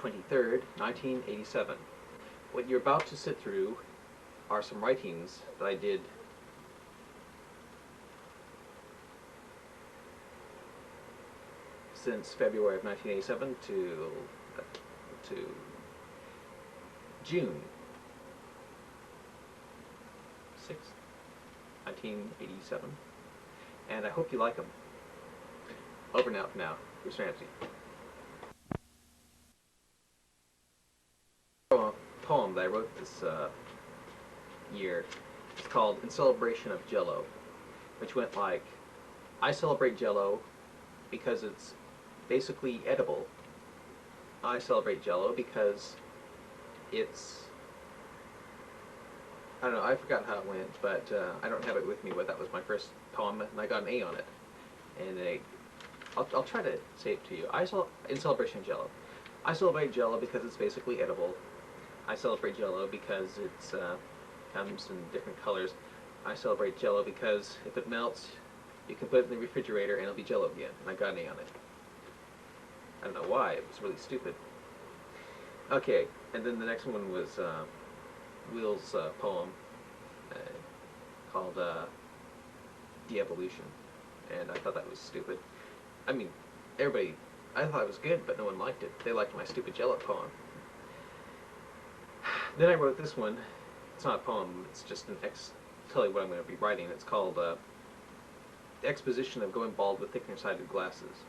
23rd, 1987. What you're about to sit through are some writings that I did since February of 1987 to June 6th, 1987, and I hope you like them. Over now for now. Bruce Ramsey. A poem that I wrote this year. It's called In Celebration of Jello, which went like, I celebrate Jello because it's basically edible. I celebrate Jello because it's, I don't know, I forgot how it went, but I don't have it with me, but that was my first poem, and I got an A on it. And I'll try to say it to you. In Celebration of Jello. I celebrate Jello because it's basically edible. I celebrate Jello because it's comes in different colors. I celebrate Jello because if it melts, you can put it in the refrigerator and it'll be Jello again. And I got an A on it. I don't know why. It was really stupid. Okay, and then the next one was Will's poem called De-Evolution. And I thought that was stupid. I mean, I thought it was good, but no one liked it. They liked my stupid Jello poem. Then I wrote this one. It's not a poem, it's just tell you what I'm going to be writing. It's called The Exposition of Going Bald with Thicker-Sided Glasses.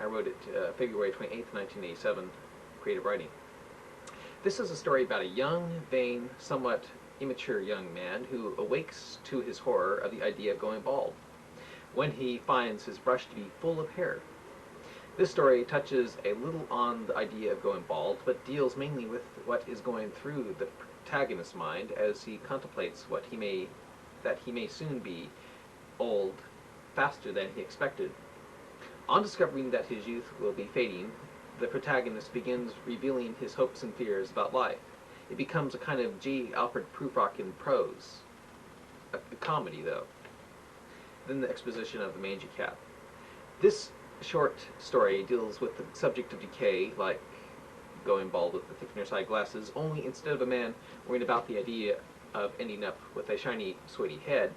I wrote it February 28th, 1987, creative writing. This is a story about a young, vain, somewhat immature young man who awakes to his horror of the idea of going bald when he finds his brush to be full of hair. This story touches a little on the idea of going bald, but deals mainly with what is going through the protagonist's mind as he contemplates that he may soon be old faster than he expected. On discovering that his youth will be fading, the protagonist begins revealing his hopes and fears about life. It becomes a kind of G. Alfred Prufrock in prose. A comedy, though. Then the exposition of the mangy cat. This short story deals with the subject of decay, like going bald with the thicker-sided glasses, only instead of a man worrying about the idea of ending up with a shiny, sweaty head,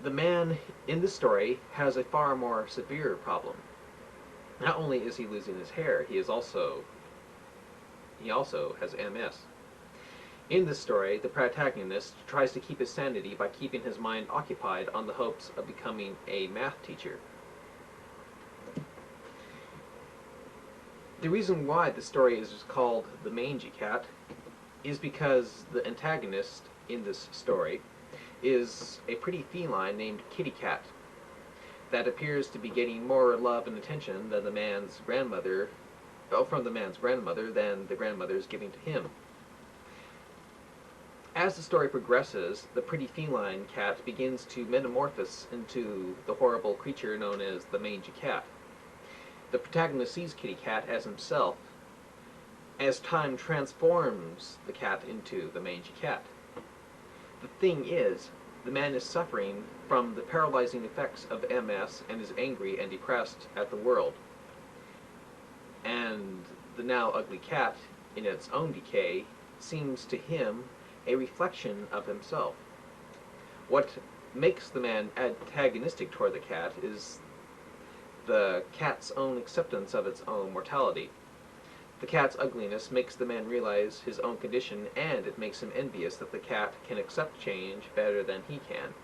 the man in this story has a far more severe problem. Not only is he losing his hair, he also has MS. In this story, the protagonist tries to keep his sanity by keeping his mind occupied on the hopes of becoming a math teacher. The reason why the story is called The Mangy Cat is because the antagonist in this story is a pretty feline named Kitty Cat that appears to be getting more love and attention than from the man's grandmother than the grandmother is giving to him. As the story progresses, the pretty feline cat begins to metamorphose into the horrible creature known as the mangy cat. The protagonist sees Kitty Cat as himself as time transforms the cat into the mangy cat. The thing is, the man is suffering from the paralyzing effects of MS and is angry and depressed at the world. And the now ugly cat, in its own decay, seems to him a reflection of himself. What makes the man antagonistic toward the cat is the cat's own acceptance of its own mortality. The cat's ugliness makes the man realize his own condition, and it makes him envious that the cat can accept change better than he can.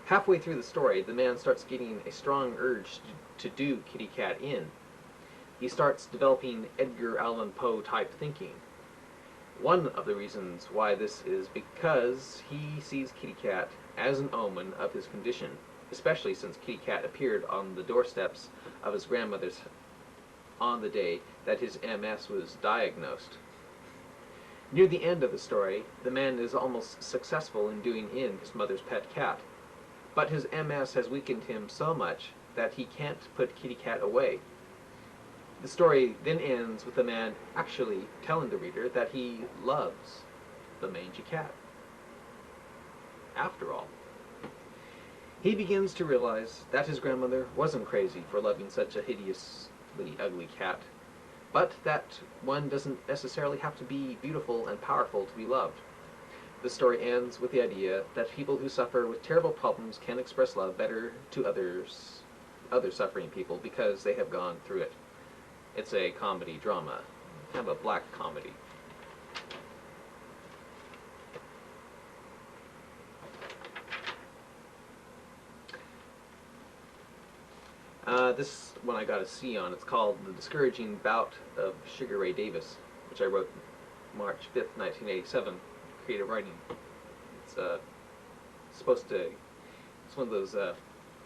Halfway through the story, the man starts getting a strong urge to do Kitty Cat in. He starts developing Edgar Allan Poe type thinking. One of the reasons why this is because he sees Kitty Cat as an omen of his condition, especially since Kitty Cat appeared on the doorsteps of his grandmother's on the day that his MS was diagnosed. Near the end of the story, the man is almost successful in doing in his mother's pet cat, but his MS has weakened him so much that he can't put Kitty Cat away. The story then ends with the man actually telling the reader that he loves the mangy cat. After all, he begins to realize that his grandmother wasn't crazy for loving such a hideously ugly cat, but that one doesn't necessarily have to be beautiful and powerful to be loved. The story ends with the idea that people who suffer with terrible problems can express love better to other suffering people, because they have gone through it. It's a comedy drama, kind of a black comedy. This one I got a C on. It's called The Discouraging Bout of Sugar Ray Davis, which I wrote March 5th, 1987, creative writing. It's supposed to, it's one of those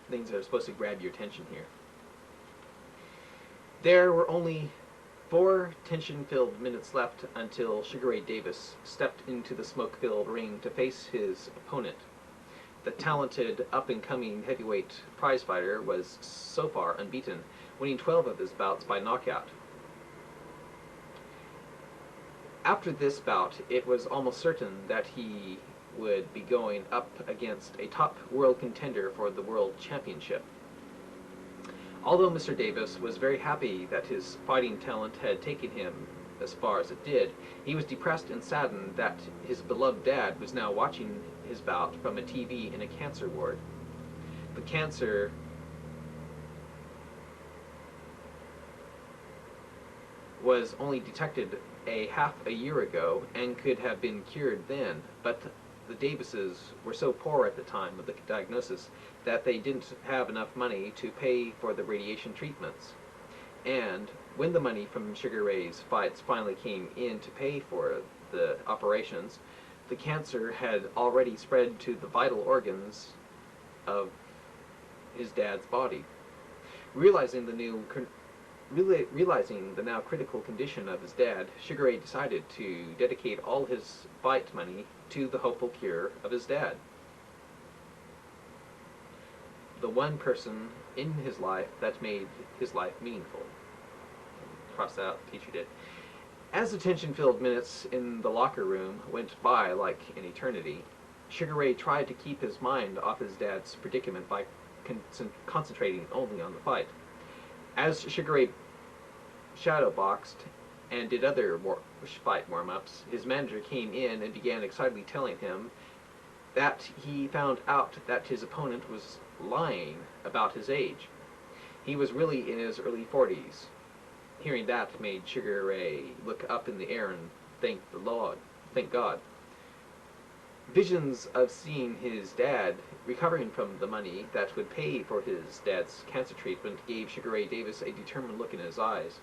things that are supposed to grab your attention here. There were only 4 tension-filled minutes left until Sugar Ray Davis stepped into the smoke-filled ring to face his opponent. The talented, up-and-coming heavyweight prizefighter was so far unbeaten, winning 12 of his bouts by knockout. After this bout, it was almost certain that he would be going up against a top world contender for the world championship. Although Mr. Davis was very happy that his fighting talent had taken him as far as it did, he was depressed and saddened that his beloved dad was now watching his bout from a TV in a cancer ward. The cancer was only detected half a year ago and could have been cured then, but the Davises were so poor at the time of the diagnosis that they didn't have enough money to pay for the radiation treatments. And when the money from Sugar Ray's fights finally came in to pay for the operations, the cancer had already spread to the vital organs of his dad's body. Realizing the now critical condition of his dad, Sugar Ray decided to dedicate all his fight money to the hopeful cure of his dad. The one person in his life that made his life meaningful. Cross that out, the teacher did. As the tension-filled minutes in the locker room went by like an eternity, Sugar Ray tried to keep his mind off his dad's predicament by concentrating only on the fight. As Sugar Ray shadowboxed and did other fight warm-ups, his manager came in and began excitedly telling him that he found out that his opponent was lying about his age. He was really in his early 40s. Hearing that made Sugar Ray look up in the air and thank the Lord, thank God. Visions of seeing his dad recovering from the money that would pay for his dad's cancer treatment gave Sugar Ray Davis a determined look in his eyes.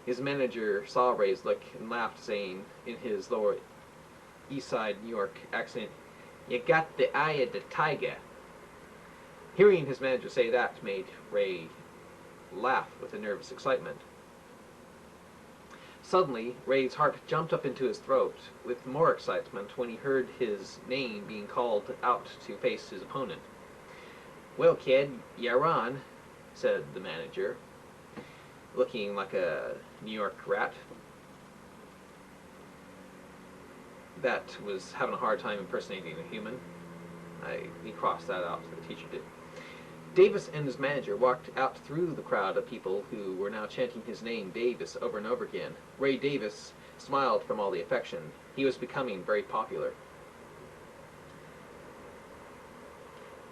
His manager saw Ray's look and laughed, saying in his lower East Side New York accent, "You got the eye of the tiger." Hearing his manager say that made Ray laugh with a nervous excitement. Suddenly, Ray's heart jumped up into his throat with more excitement when he heard his name being called out to face his opponent. "Well, kid, you're on," said the manager, looking like a New York rat that was having a hard time impersonating a human. He crossed that out, the teacher did. Davis and his manager walked out through the crowd of people who were now chanting his name, Davis, over and over again. Ray Davis smiled from all the affection. He was becoming very popular.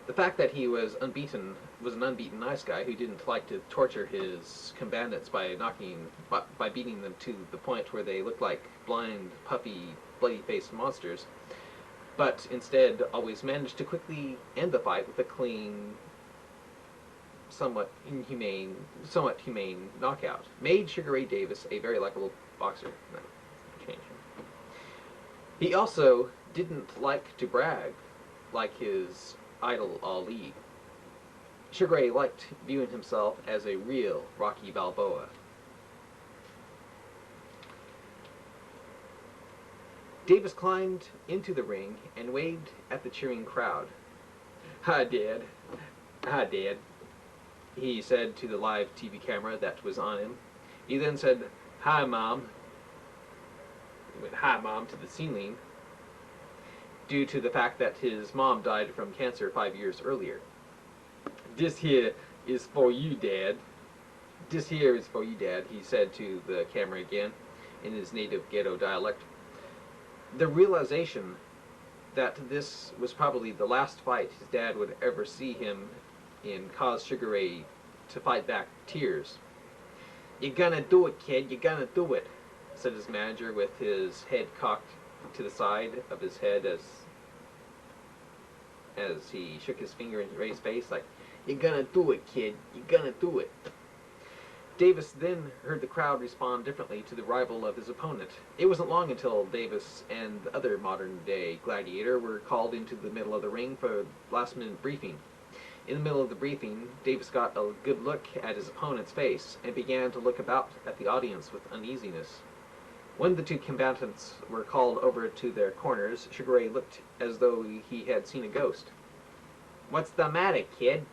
The fact that he was an unbeaten nice guy who didn't like to torture his combatants by beating them to the point where they looked like blind, puffy, bloody-faced monsters, but instead always managed to quickly end the fight with a clean, somewhat humane knockout, made Sugar Ray Davis a very likable boxer. No, change him. He also didn't like to brag like his idol Ali. Sugar Ray liked viewing himself as a real Rocky Balboa. Davis climbed into the ring and waved at the cheering crowd. "Hi, Dad. Hi, Dad," he said to the live TV camera that was on him. He then said, "Hi, Mom." He went, "Hi, Mom," to the ceiling, due to the fact that his mom died from cancer 5 years earlier. "This here is for you, Dad." "This here is for you, Dad," he said to the camera again, in his native ghetto dialect. The realization that this was probably the last fight his dad would ever see him in caused Sugar Ray to fight back tears. "You're gonna do it, kid, you're gonna do it," said his manager with his head cocked to the side of his head as he shook his finger in Ray's face, like, "You're gonna do it, kid, you're gonna do it." Davis then heard the crowd respond differently to the arrival of his opponent. It wasn't long until Davis and the other modern-day gladiator were called into the middle of the ring for a last-minute briefing. In the middle of the briefing, Davis got a good look at his opponent's face and began to look about at the audience with uneasiness. When the two combatants were called over to their corners, Sugar Ray looked as though he had seen a ghost. "What's the matter, kid?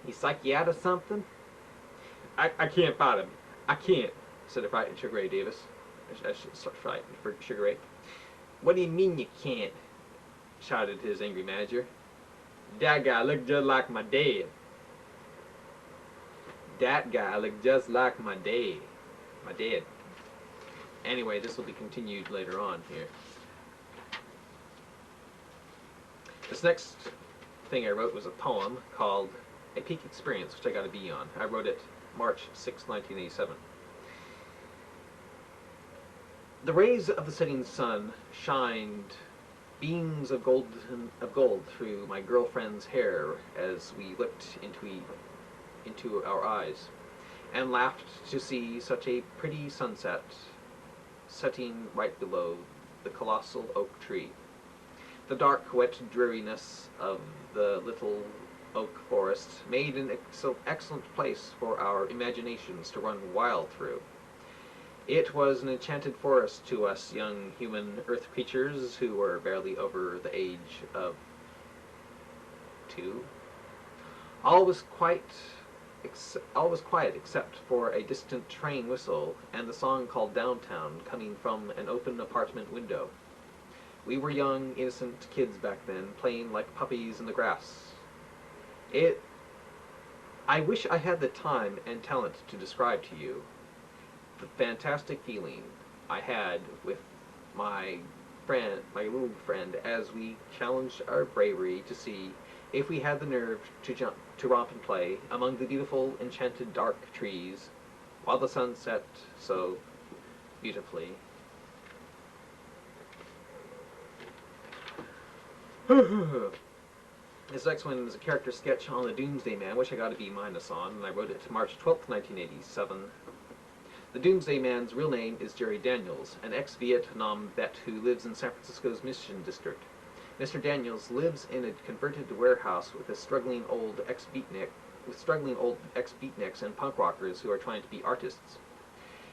He psych you out of something?" I can't fight him. I can't," said a frightened Sugar Ray Davis. I should start frightened for Sugar Ray. "What do you mean you can't?" shouted his angry manager. "That guy looked just like my dad. That guy looked just like my dad. My dad." Anyway, this will be continued later on here. This next thing I wrote was a poem called A Peak Experience, which I got a B on. I wrote it March 6, 1987. The rays of the setting sun shined beams of gold through my girlfriend's hair as we looked into our eyes, and laughed to see such a pretty sunset setting right below the colossal oak tree. The dark, wet dreariness of the little oak forest made an excellent place for our imaginations to run wild through. It was an enchanted forest to us young human earth creatures who were barely over the age of 2. All was quiet except for a distant train whistle and the song called Downtown coming from an open apartment window. We were young, innocent kids back then, playing like puppies in the grass. I wish I had the time and talent to describe to you the fantastic feeling I had with my little friend, as we challenged our bravery to see if we had the nerve to romp and play among the beautiful, enchanted dark trees, while the sun set so beautifully. This next one is a character sketch on the Doomsday Man, which I got a B- on, and I wrote it March 12th, 1987. The Doomsday Man's real name is Jerry Daniels, an ex-Vietnam vet who lives in San Francisco's Mission District. Mr. Daniels lives in a converted warehouse with struggling old ex-beatniks and punk rockers who are trying to be artists.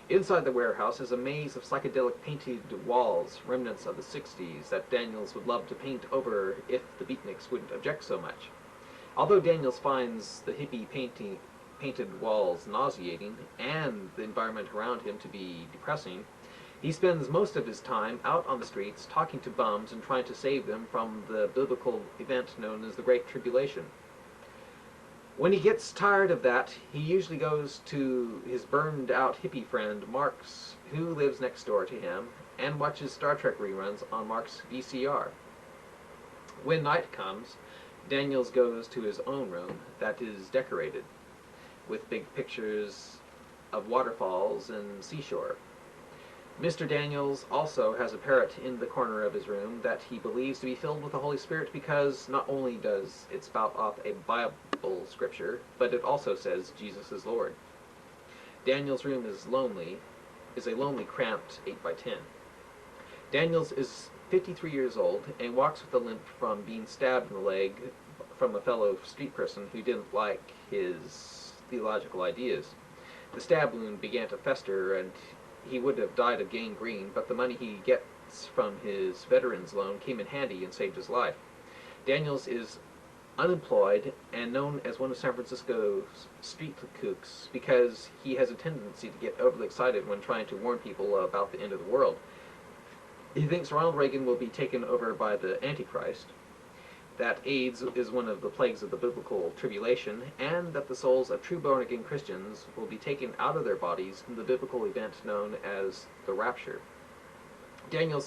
Inside the warehouse is a maze of psychedelic painted walls, remnants of the 60s, that Daniels would love to paint over if the beatniks wouldn't object so much. Although Daniels finds the hippie painted walls nauseating and the environment around him to be depressing, he spends most of his time out on the streets talking to bums and trying to save them from the biblical event known as the Great Tribulation. When he gets tired of that, he usually goes to his burned-out hippie friend Mark's, who lives next door to him, and watches Star Trek reruns on Mark's VCR. When night comes, Daniels goes to his own room that is decorated with big pictures of waterfalls and seashore. Mr. Daniels also has a parrot in the corner of his room that he believes to be filled with the Holy Spirit because not only does it spout off a Bible scripture, but it also says Jesus is Lord. Daniels' room is a lonely, cramped 8x10. Daniels is 53 years old and walks with a limp from being stabbed in the leg from a fellow street person who didn't like his theological ideas. The stab wound began to fester and he would have died of gangrene, but the money he gets from his veterans loan came in handy and saved his life. Daniels is unemployed and known as one of San Francisco's street kooks because he has a tendency to get overly excited when trying to warn people about the end of the world. He thinks Ronald Reagan will be taken over by the Antichrist. that AIDS is one of the plagues of the biblical tribulation, and that the souls of true born-again Christians will be taken out of their bodies in the biblical event known as the rapture. Daniel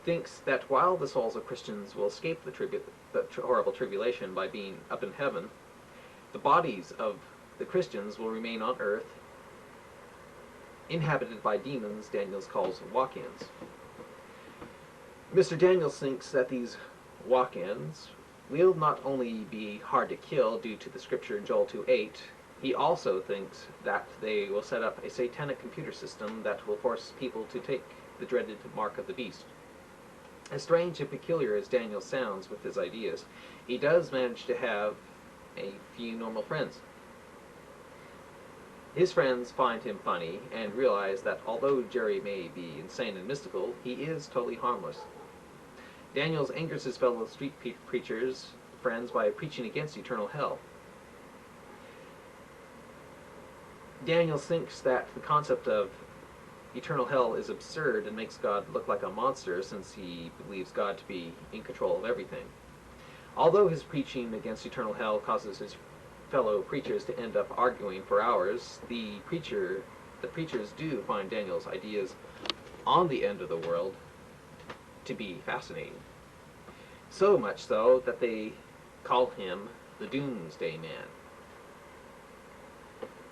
thinks that while the souls of Christians will escape the horrible tribulation by being up in heaven, the bodies of the Christians will remain on earth, inhabited by demons Daniel calls walk-ins. Mr. Daniels thinks that these walk-ins will not only be hard to kill due to the scripture in Joel 2:8, he also thinks that they will set up a satanic computer system that will force people to take the dreaded mark of the beast. As strange and peculiar as Daniel sounds with his ideas, he does manage to have a few normal friends. His friends find him funny and realize that although Jerry may be insane and mystical, he is totally harmless. Daniels angers his fellow street preachers friends by preaching against eternal hell. Daniels thinks that the concept of eternal hell is absurd and makes God look like a monster, since he believes God to be in control of everything. Although his preaching against eternal hell causes his fellow preachers to end up arguing for hours, the preachers do find Daniel's ideas on the end of the world to be fascinating. So much so that they call him the Doomsday Man.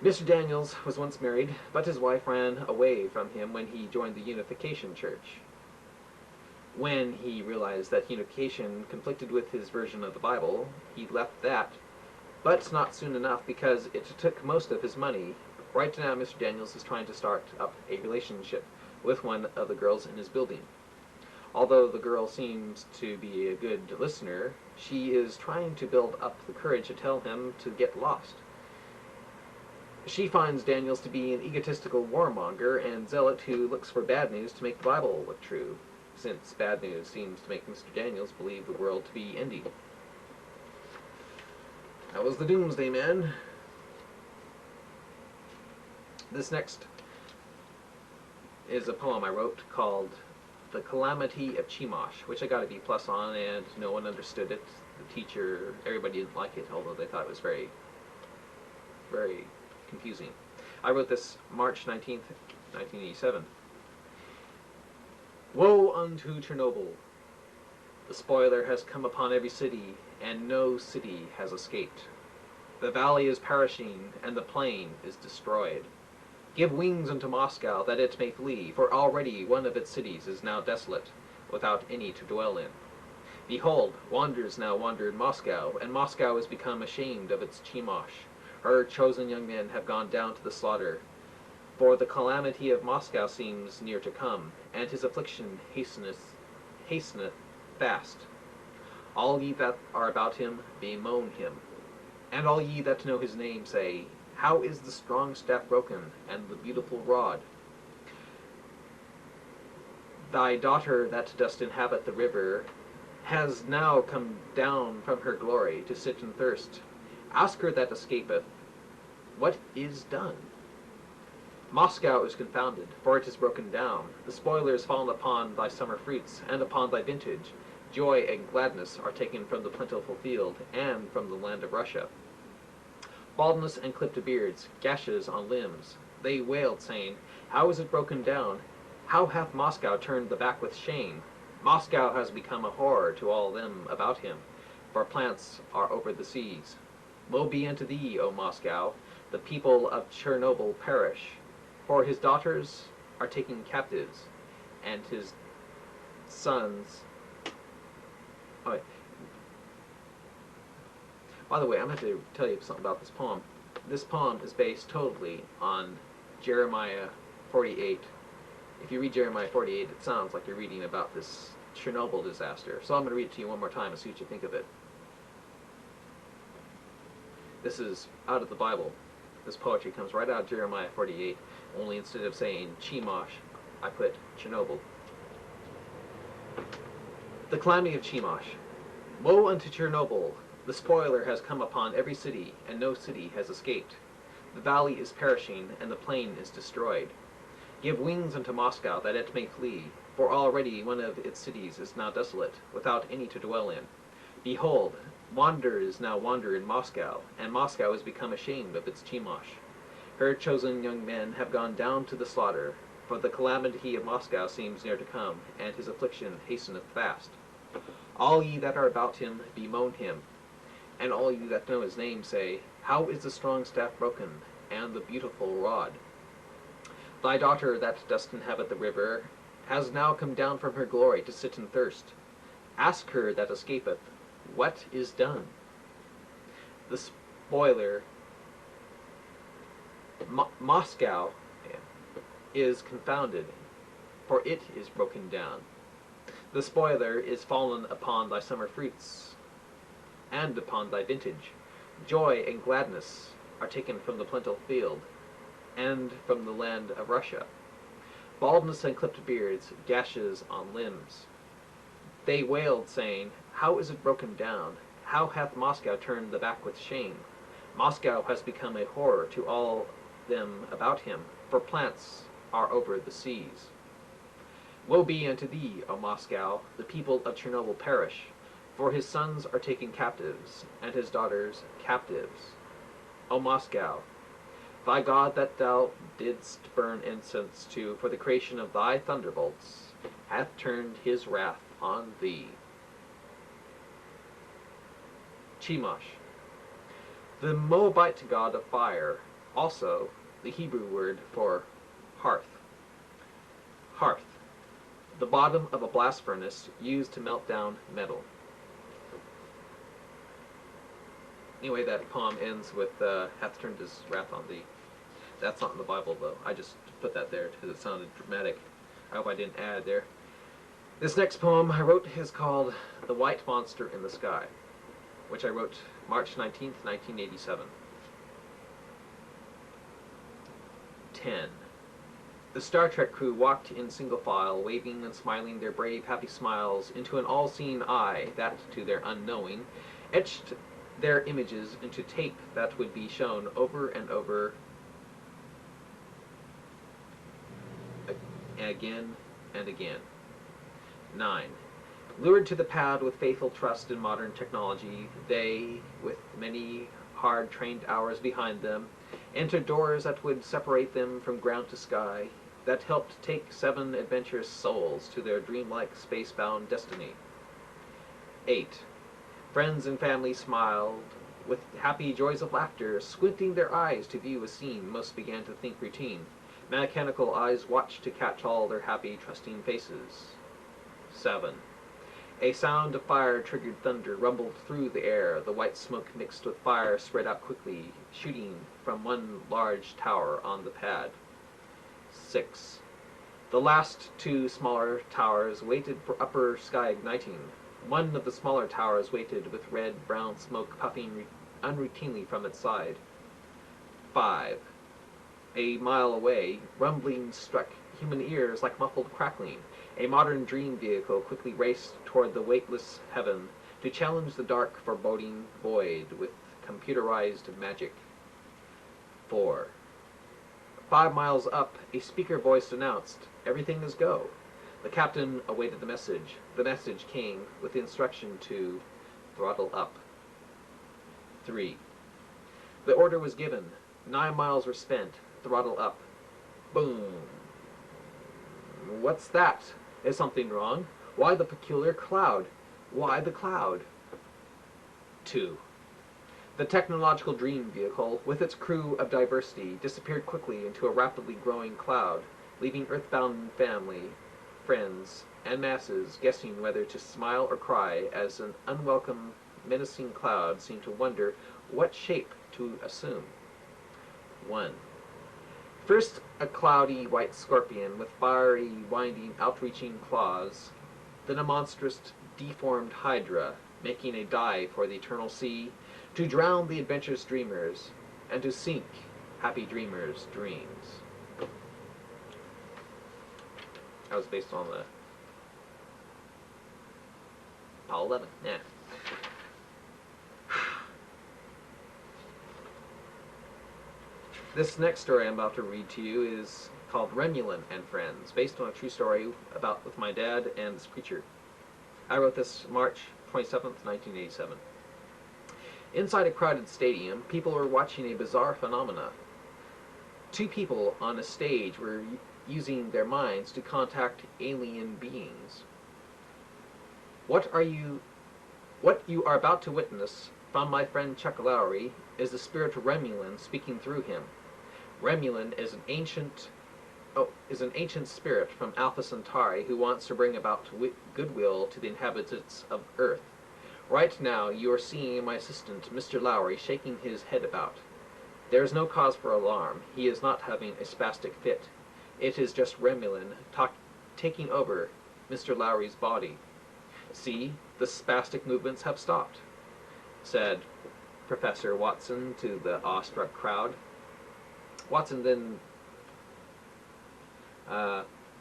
Mr. Daniels was once married, but his wife ran away from him when he joined the Unification Church. When he realized that unification conflicted with his version of the Bible, he left that, but not soon enough, because it took most of his money. Right now, Mr. Daniels is trying to start up a relationship with one of the girls in his building. Although the girl seems to be a good listener, she is trying to build up the courage to tell him to get lost. She finds Daniels to be an egotistical warmonger and zealot who looks for bad news to make the Bible look true, since bad news seems to make Mr. Daniels believe the world to be ending. That was the Doomsday Man. This next is a poem I wrote called The Calamity of Chemosh, which I got a B+ on, and no one understood it. The teacher, everybody didn't like it, although they thought it was very, very confusing. I wrote this March 19th, 1987. Woe unto Chernobyl! The spoiler has come upon every city, and no city has escaped. The valley is perishing, and the plain is destroyed. Give wings unto Moscow, that it may flee, for already one of its cities is now desolate, without any to dwell in. Behold, wanderers now wander in Moscow, and Moscow is become ashamed of its Chemosh. Her chosen young men have gone down to the slaughter. For the calamity of Moscow seems near to come, and his affliction hasteneth fast. All ye that are about him bemoan him, and all ye that know his name say, How is the strong staff broken, and the beautiful rod? Thy daughter that dost inhabit the river has now come down from her glory to sit and thirst. Ask her that escapeth, what is done? Moscow is confounded, for it is broken down. The spoiler is fallen upon thy summer fruits, and upon thy vintage. Joy and gladness are taken from the plentiful field, and from the land of Russia. Baldness and clipped beards, gashes on limbs. They wailed, saying, How is it broken down? How hath Moscow turned the back with shame? Moscow has become a horror to all them about him, for plants are over the seas. Woe be unto thee, O Moscow! The people of Chernobyl perish, for his daughters are taken captives, and his sons... Oh, wait. By the way, I'm going to have to tell you something about this poem. This poem is based totally on Jeremiah 48. If you read Jeremiah 48, it sounds like you're reading about this Chernobyl disaster. So I'm going to read it to you one more time and see what you think of it. This is out of the Bible. This poetry comes right out of Jeremiah 48, only instead of saying Chemosh, I put Chernobyl. The calamity of Chemosh. Woe unto Chernobyl! The spoiler has come upon every city, and no city has escaped. The valley is perishing, and the plain is destroyed. Give wings unto Moscow, that it may flee, for already one of its cities is now desolate, without any to dwell in. Behold, wanderers now wander in Moscow, and Moscow has become ashamed of its Chemosh. Her chosen young men have gone down to the slaughter, for the calamity of Moscow seems near to come, and his affliction hasteneth fast. All ye that are about him bemoan him, and all you that know his name say, How is the strong staff broken, and the beautiful rod? Thy daughter that dost inhabit the river has now come down from her glory to sit and thirst. Ask her that escapeth, what is done? The spoiler, Moscow, is confounded, for it is broken down. The spoiler is fallen upon thy summer fruits, and upon thy vintage. Joy and gladness are taken from the plentiful field, and from the land of Russia. Baldness and clipped beards, gashes on limbs. They wailed, saying, How is it broken down? How hath Moscow turned the back with shame? Moscow has become a horror to all them about him, for plants are over the seas. Woe be unto thee, O Moscow, the people of Chernobyl perish, for his sons are taken captives, and his daughters captives. O Moscow, thy God that thou didst burn incense to for the creation of thy thunderbolts hath turned his wrath on thee. Chemosh, the Moabite god of fire, also the Hebrew word for hearth. Hearth, the bottom of a blast furnace used to melt down metal. Anyway, that poem ends with hath turned his wrath on thee. That's not in the Bible, though. I just put that there because it sounded dramatic. I hope I didn't add there. This next poem I wrote is called The White Monster in the Sky, which I wrote March 19th, 1987. 10. The Star Trek crew walked in single file, waving and smiling their brave, happy smiles into an all-seeing eye that, to their unknowing, etched their images into tape that would be shown over and over again and again. 9. Lured to the pad with faithful trust in modern technology, they, with many hard-trained hours behind them, entered doors that would separate them from ground to sky, that helped take 7 adventurous souls to their dreamlike space-bound destiny. 8. Friends and family smiled with happy joys of laughter, squinting their eyes to view a scene most began to think routine. Mechanical eyes watched to catch all their happy, trusting faces. 7. A sound of fire-triggered thunder rumbled through the air. The white smoke mixed with fire spread out quickly, shooting from one large tower on the pad. 6. The last 2 smaller towers waited for upper sky igniting. One of the smaller towers waited with red-brown smoke puffing unroutinely from its side. 5. A mile away, rumbling struck human ears like muffled crackling. A modern dream vehicle quickly raced toward the weightless heaven to challenge the dark, foreboding void with computerized magic. 4. 5 miles up, a speaker voice announced, "Everything is go." The captain awaited the message. The message came with the instruction to throttle up. 3. The order was given. 9 miles were spent. Throttle up. Boom. What's that? Is something wrong? Why the peculiar cloud? Why the cloud? 2. The technological dream vehicle, with its crew of diversity, disappeared quickly into a rapidly growing cloud, leaving earthbound family, friends, and masses guessing whether to smile or cry as an unwelcome, menacing cloud seemed to wonder what shape to assume. 1. First, a cloudy white scorpion with fiery, winding, outreaching claws, then a monstrous, deformed hydra, making a dive for the eternal sea, to drown the adventurous dreamers, and to sink happy dreamers' dreams. That was based on the Apollo 11, yeah. This next story I'm about to read to you is called Remulan and Friends, based on a true story with my dad and this preacher. I wrote this March 27th, 1987. Inside a crowded stadium, people were watching a bizarre phenomena. Two people on a stage were using their minds to contact alien beings. What you are about to witness from my friend Chuck Lowry is the spirit Remulin speaking through him. Remulin is an ancient spirit from Alpha Centauri who wants to bring about goodwill to the inhabitants of Earth. Right now, you are seeing my assistant, Mr. Lowry, shaking his head about. There is no cause for alarm. He is not having a spastic fit. It is just Remulin taking over Mr. Lowry's body. See, the spastic movements have stopped, said Professor Watson to the awestruck crowd. Watson then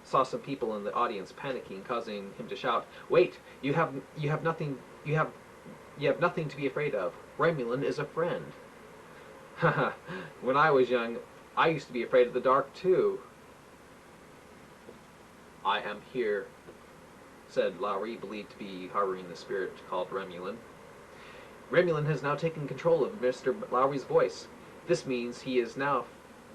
saw some people in the audience panicking, causing him to shout, "Wait! You have nothing to be afraid of. Remulin is a friend." Haha, when I was young, I used to be afraid of the dark too. I am here, said Lowry, believed to be harboring the spirit called Remulin. Remulin has now taken control of Mr. Lowry's voice. This means he is now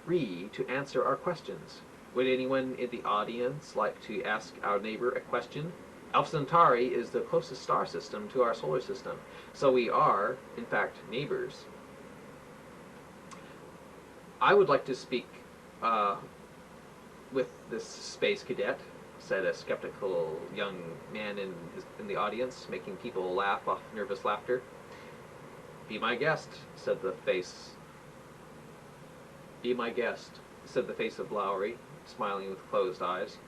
free to answer our questions. Would anyone in the audience like to ask our neighbor a question? Alpha Centauri is the closest star system to our solar system, so we are, in fact, neighbors. I would like to speak with this space cadet, said a skeptical young man in the audience, making people laugh off nervous laughter. Be my guest, said the face. Be my guest, said the face of Lowry, smiling with closed eyes.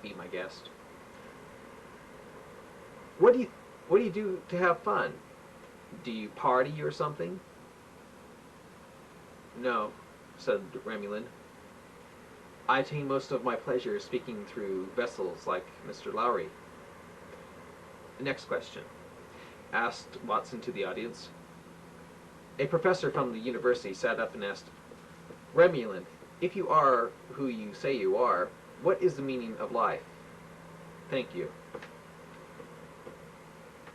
Be my guest. What do you do to have fun? Do you party or something? No, said Remulin. I attain most of my pleasure speaking through vessels like Mr. Lowry. Next question, asked Watson to the audience. A professor from the university sat up and asked, Remulin, if you are who you say you are, what is the meaning of life? Thank you.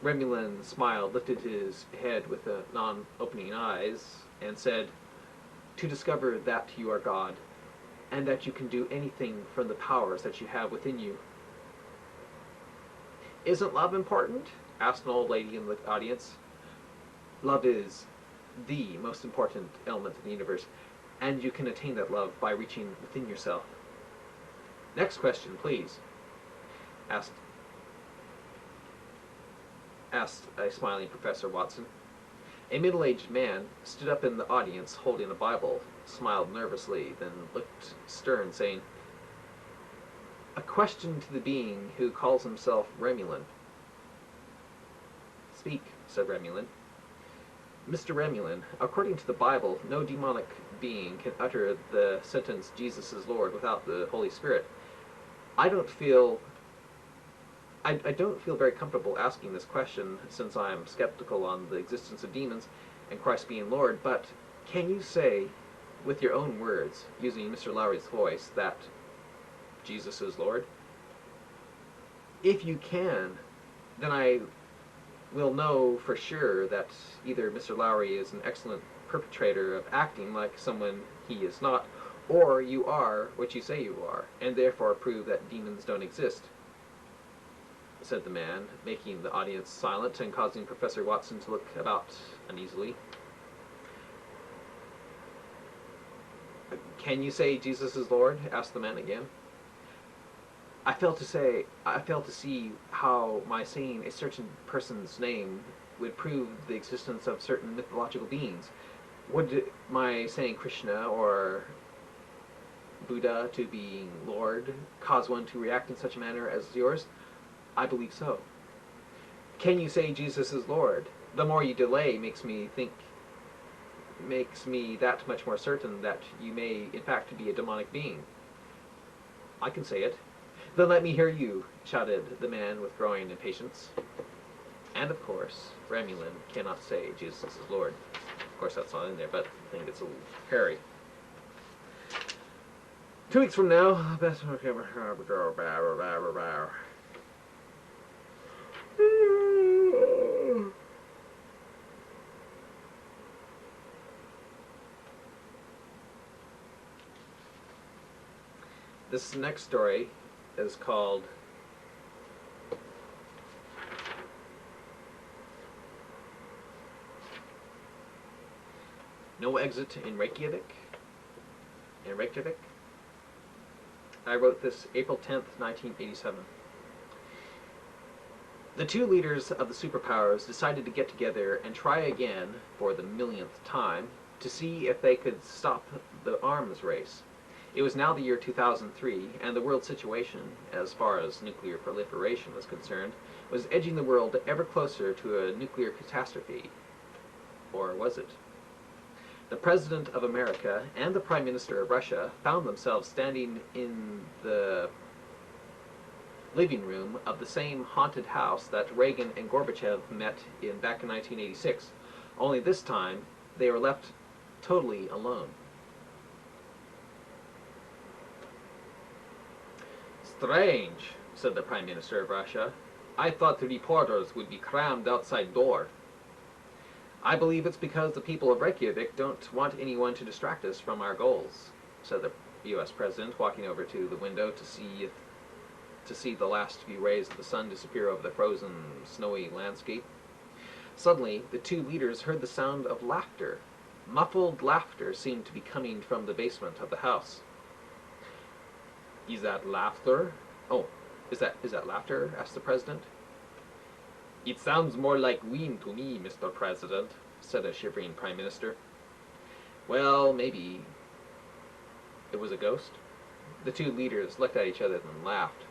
Remulin smiled, lifted his head with non-opening eyes, and said, to discover that you are God, and that you can do anything from the powers that you have within you. Isn't love important? Asked an old lady in the audience. Love is the most important element in the universe, and you can attain that love by reaching within yourself. Next question, please, asked a smiling Professor Watson. A middle-aged man stood up in the audience holding a Bible, smiled nervously, then looked stern, saying, a question to the being who calls himself Remulin. Speak, said Remulin. Mr. Remulin, according to the Bible, no demonic being can utter the sentence, Jesus is Lord, without the Holy Spirit. I don't feel very comfortable asking this question, since I am skeptical on the existence of demons and Christ being Lord, but can you say, with your own words, using Mr. Lowry's voice, that Jesus is Lord? If you can, then I will know for sure that either Mr. Lowry is an excellent perpetrator of acting like someone he is not, or you are what you say you are, and therefore prove that demons don't exist, said the man, making the audience silent and causing Professor Watson to look about uneasily. Can you say Jesus is Lord? Asked the man again. I fail to see how my saying a certain person's name would prove the existence of certain mythological beings. Would my saying Krishna or Buddha to being Lord cause one to react in such a manner as yours? I believe so. Can you say Jesus is Lord? The more you delay makes me that much more certain that you may in fact be a demonic being. I can say it. Then let me hear you, shouted the man with growing impatience. And of course, Remulin cannot say Jesus is Lord. Of course, that's not in there, but I think it's a little hairy. 2 weeks from now, best This next story is called No Exit in Reykjavik. I wrote this April 10th, 1987. The two leaders of the superpowers decided to get together and try again, for the millionth time, to see if they could stop the arms race. It was now the year 2003, and the world situation, as far as nuclear proliferation was concerned, was edging the world ever closer to a nuclear catastrophe. Or was it? The President of America and the Prime Minister of Russia found themselves standing in the living room of the same haunted house that Reagan and Gorbachev met in back in 1986. Only this time, they were left totally alone. "Strange," said the Prime Minister of Russia. "I thought the reporters would be crammed outside door." "I believe it's because the people of Reykjavik don't want anyone to distract us from our goals," said the U.S. President, walking over to the window to see the last few rays of the sun disappear over the frozen, snowy landscape. Suddenly, the two leaders heard the sound of laughter. Muffled laughter seemed to be coming from the basement of the house. "Is that laughter? Oh, is that laughter?" asked the President. "It sounds more like wind to me, Mr. President," said a shivering Prime Minister. "Well, maybe it was a ghost." The two leaders looked at each other and laughed.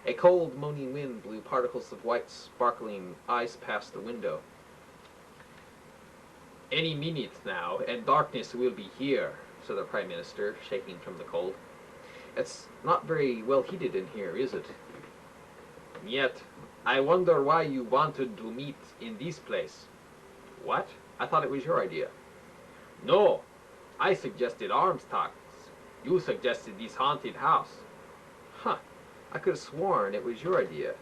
A cold, moaning wind blew particles of white, sparkling ice past the window. "Any minute now, and darkness will be here," said the Prime Minister, shaking from the cold. "It's not very well heated in here, is it?" "Yet, I wonder why you wanted to meet in this place." "What? I thought it was your idea." "No, I suggested arms talks. You suggested this haunted house." "Huh. I could have sworn it was your idea."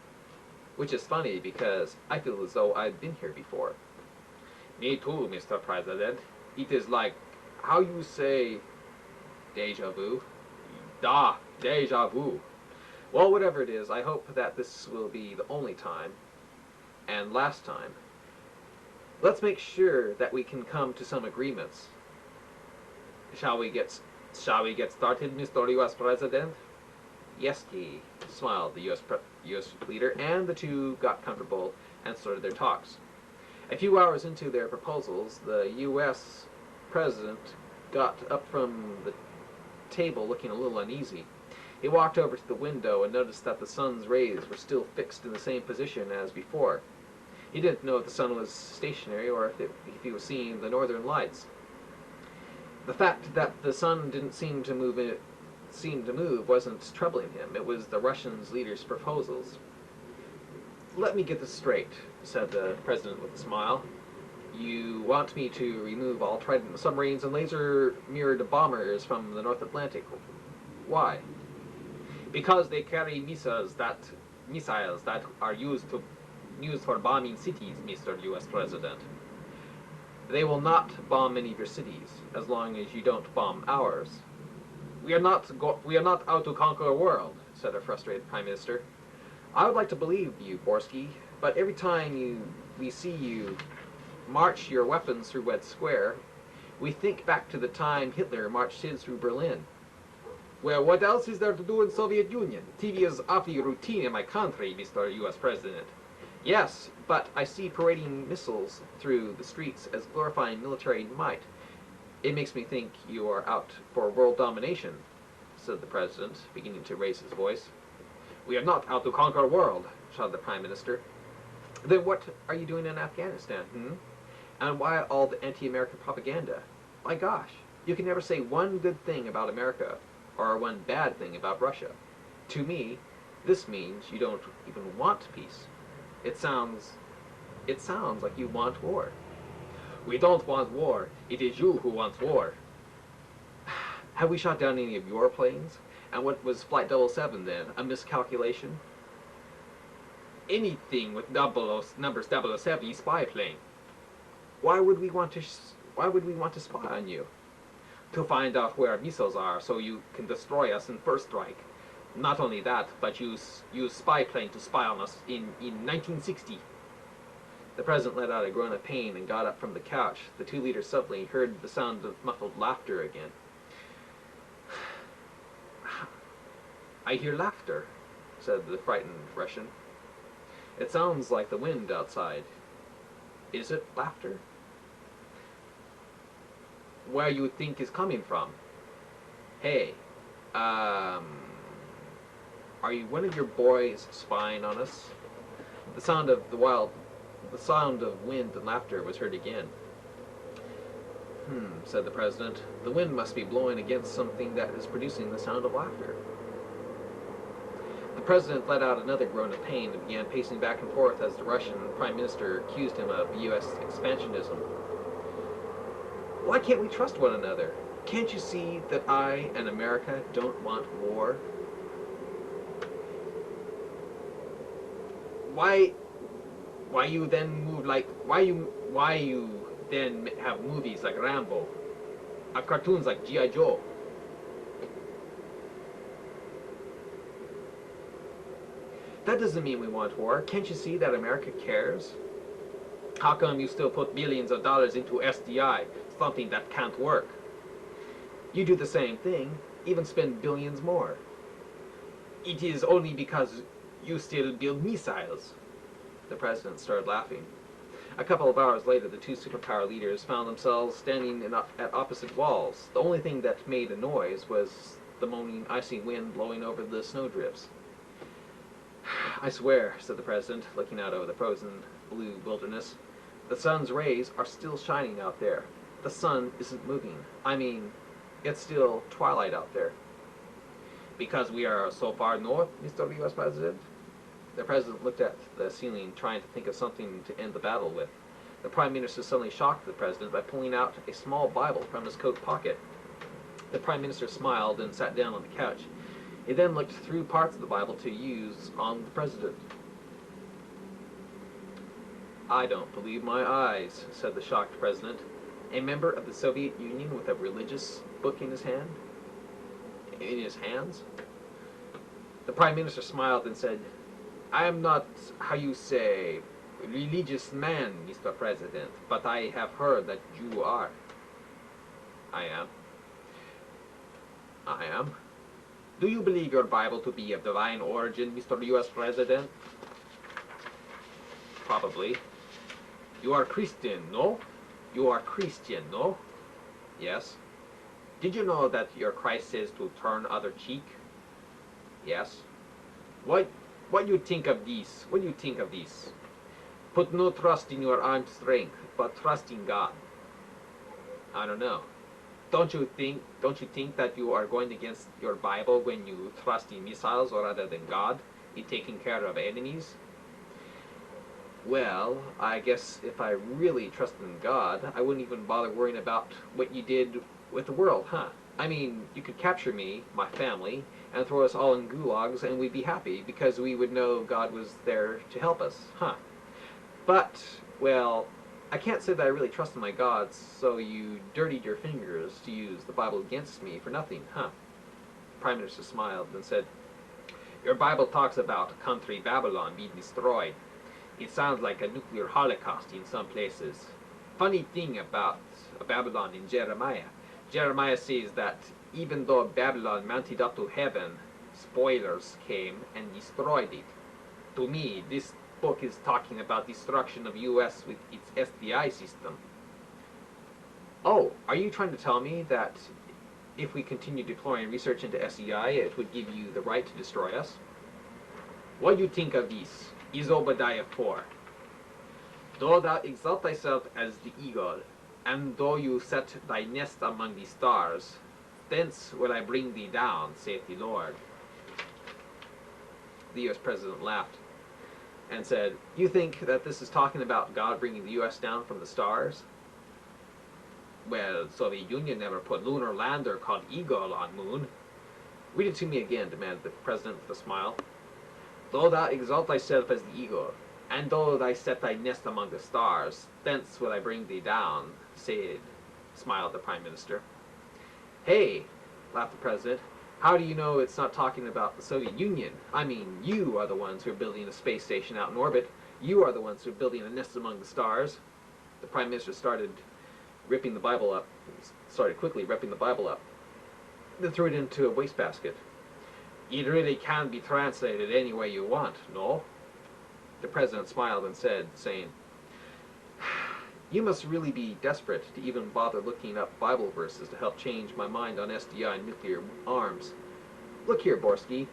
Which is funny, because I feel as though I've been here before. "Me too, Mr. President. It is like, how you say, deja vu? Deja vu. Well, whatever it is, I hope that this will be the only time, and last time. Let's make sure that we can come to some agreements. Shall we get started, Mr. U.S. President?" "Yes, smiled the U.S. leader, and the two got comfortable and started their talks. A few hours into their proposals, the U.S. President got up from the table looking a little uneasy. He walked over to the window and noticed that the sun's rays were still fixed in the same position as before. He didn't know if the sun was stationary or if he was seeing the northern lights. The fact that the sun didn't seem to move wasn't troubling him. It was the Russian leader's proposals. "Let me get this straight," said the President with a smile. "You want me to remove all Trident submarines and laser-mirrored bombers from the North Atlantic. Why?" "Because they carry missiles that are used for bombing cities, Mr. U.S. President." "They will not bomb any of your cities, as long as you don't bomb ours." We are not out to conquer the world," said a frustrated Prime Minister. "I would like to believe you, Borsky, but every time we see you march your weapons through Red Square, we think back to the time Hitler marched his through Berlin." "Well, what else is there to do in Soviet Union? TV is awfully routine in my country, Mr. U.S. President." "Yes, but I see parading missiles through the streets as glorifying military might. It makes me think you are out for world domination," said the President, beginning to raise his voice. "We are not out to conquer the world," shouted the Prime Minister. "Then what are you doing in Afghanistan, And why all the anti-American propaganda? My gosh, you can never say one good thing about America, or one bad thing about Russia. To me, this means you don't even want peace. It sounds like you want war." "We don't want war. It is you who wants war." "Have we shot down any of your planes? And what was Flight 007 then? A miscalculation?" "Anything with number 007 spy plane." Why would we want to spy on you?" "To find out where our missiles are, so you can destroy us in first strike. Not only that, but you used spy plane to spy on us in 1960. The president let out a groan of pain and got up from the couch. The 2 leaders suddenly heard the sound of muffled laughter again. I hear laughter, said the frightened Russian. It sounds like the wind outside. Is it laughter? Where you think is coming from? Hey, are you one of your boys spying on us? The sound of wind and laughter was heard again. Said the president. The wind must be blowing against something that is producing the sound of laughter. The president let out another groan of pain and began pacing back and forth as the Russian prime minister accused him of U.S. expansionism. Why can't we trust one another? Can't you see that I and America don't want war? Why you then move like why you then have movies like Rambo, cartoons like G.I. Joe? That doesn't mean we want war. Can't you see that America cares? How come you still put billions of dollars into SDI, something that can't work? You do the same thing, even spend billions more. It is only because you still build missiles. The president started laughing. A couple of hours later, the 2 superpower leaders found themselves standing at opposite walls. The only thing that made a noise was the moaning, icy wind blowing over the snowdrifts. I swear, said the president, looking out over the frozen blue wilderness, the sun's rays are still shining out there. The sun isn't moving. I mean, it's still twilight out there. Because we are so far north, Mr. U.S. President? The president looked at the ceiling, trying to think of something to end the battle with. The prime minister suddenly shocked the president by pulling out a small Bible from his coat pocket. The prime minister smiled and sat down on the couch. He then looked through parts of the Bible to use on the president. I don't believe my eyes, said the shocked president. A member of the Soviet Union with a religious book in his hand? In his hands? The prime minister smiled and said, I am not, how you say, religious man, Mr. President, but I have heard that you are. I am. I am. Do you believe your Bible to be of divine origin, Mr. U.S. President? Probably. You are Christian, no? You are Christian, no? Yes. Did you know that your Christ says to turn other cheek? Yes. What do you think of this? What do you think of this? Put no trust in your armed strength, but trust in God. I don't know. Don't you think that you are going against your Bible when you trust in missiles rather than God in taking care of enemies? Well, I guess if I really trusted in God, I wouldn't even bother worrying about what you did with the world, huh? I mean, you could capture me, my family, and throw us all in gulags, and we'd be happy because we would know God was there to help us, huh? But, well, I can't say that I really trust in my God, so you dirtied your fingers to use the Bible against me for nothing, huh? The Prime Minister smiled and said, Your Bible talks about country Babylon being destroyed. It sounds like a nuclear holocaust in some places. Funny thing about Babylon in Jeremiah. Jeremiah says that even though Babylon mounted up to heaven, spoilers came and destroyed it. To me, this book is talking about destruction of U.S. with its SDI system. Oh, are you trying to tell me that if we continue deploying research into SDI, it would give you the right to destroy us? What do you think of this? Is Obadiah 4. Though thou exalt thyself as the eagle, and though you set thy nest among the stars, thence will I bring thee down, saith the Lord. The U.S. President laughed and said, You think that this is talking about God bringing the U.S. down from the stars? Well, Soviet Union never put lunar lander called Eagle on moon. Read it to me again, demanded the president with a smile. Though thou exalt thyself as the eagle, and though thou set thy nest among the stars, thence will I bring thee down, smiled the prime minister. Hey, laughed the president, How do you know it's not talking about the Soviet Union? I mean, you are the ones who are building a space station out in orbit. You are the ones who are building a nest among the stars. The Prime Minister started ripping the Bible up, started quickly ripping the Bible up, then threw it into a wastebasket. It really can be translated any way you want, no? The President smiled and said, saying, you must really be desperate to even bother looking up Bible verses to help change my mind on SDI and nuclear arms. Look here, Borsky.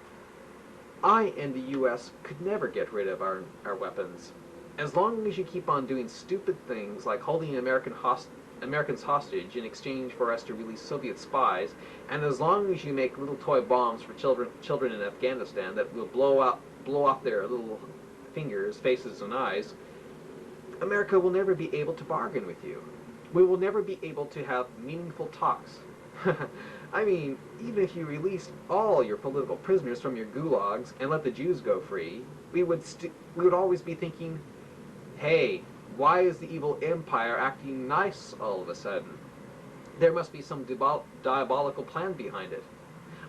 I and the U.S. could never get rid of our weapons. As long as you keep on doing stupid things like holding Americans hostage in exchange for us to release Soviet spies, and as long as you make little toy bombs for children in Afghanistan that will blow off their little fingers, faces, and eyes, America will never be able to bargain with you. We will never be able to have meaningful talks. I mean, even if you released all your political prisoners from your gulags and let the Jews go free, we would always be thinking, hey, why is the evil empire acting nice all of a sudden? There must be some diabolical plan behind it.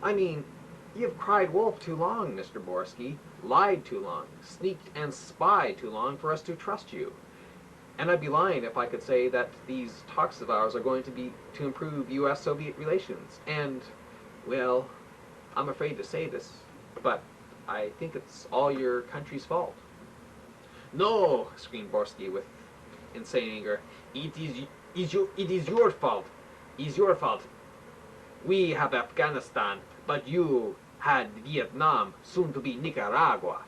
I mean, you've cried wolf too long, Mr. Borsky, lied too long, sneaked and spied too long for us to trust you. And I'd be lying if I could say that these talks of ours are going to improve U.S.-Soviet relations. And, well, I'm afraid to say this, but I think it's all your country's fault. No, screamed Borsky with insane anger. It is your fault. It is your fault. We have Afghanistan, but you had Vietnam, soon to be Nicaragua.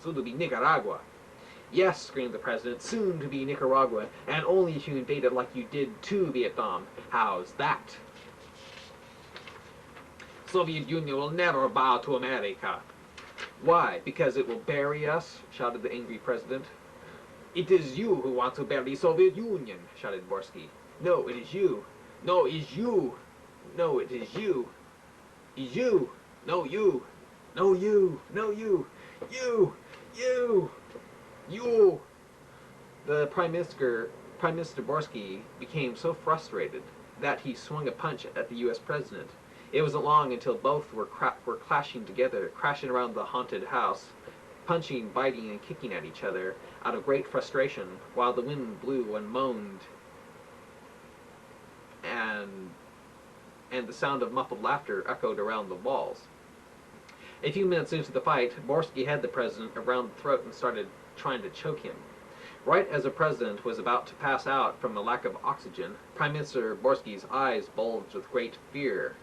Soon to be Nicaragua. Yes, screamed the President, soon to be Nicaragua, and only if you invade it like you did to Vietnam. How's that? Soviet Union will never bow to America. Why? Because it will bury us? Shouted the angry President. It is you who want to bury Soviet Union, shouted Borsky. No, it is you. No, it is you. No, it is you. It's you. No, you. No, you. No, you. You. You. You! The Prime Minister Borsky became so frustrated that he swung a punch at the U.S. President. It wasn't long until both were clashing together, crashing around the haunted house, punching, biting, and kicking at each other out of great frustration, while the wind blew and moaned, and the sound of muffled laughter echoed around the walls. A few minutes into the fight, Borsky had the President around the throat and started trying to choke him. Right as the President was about to pass out from a lack of oxygen, Prime Minister Borsky's eyes bulged with great fear,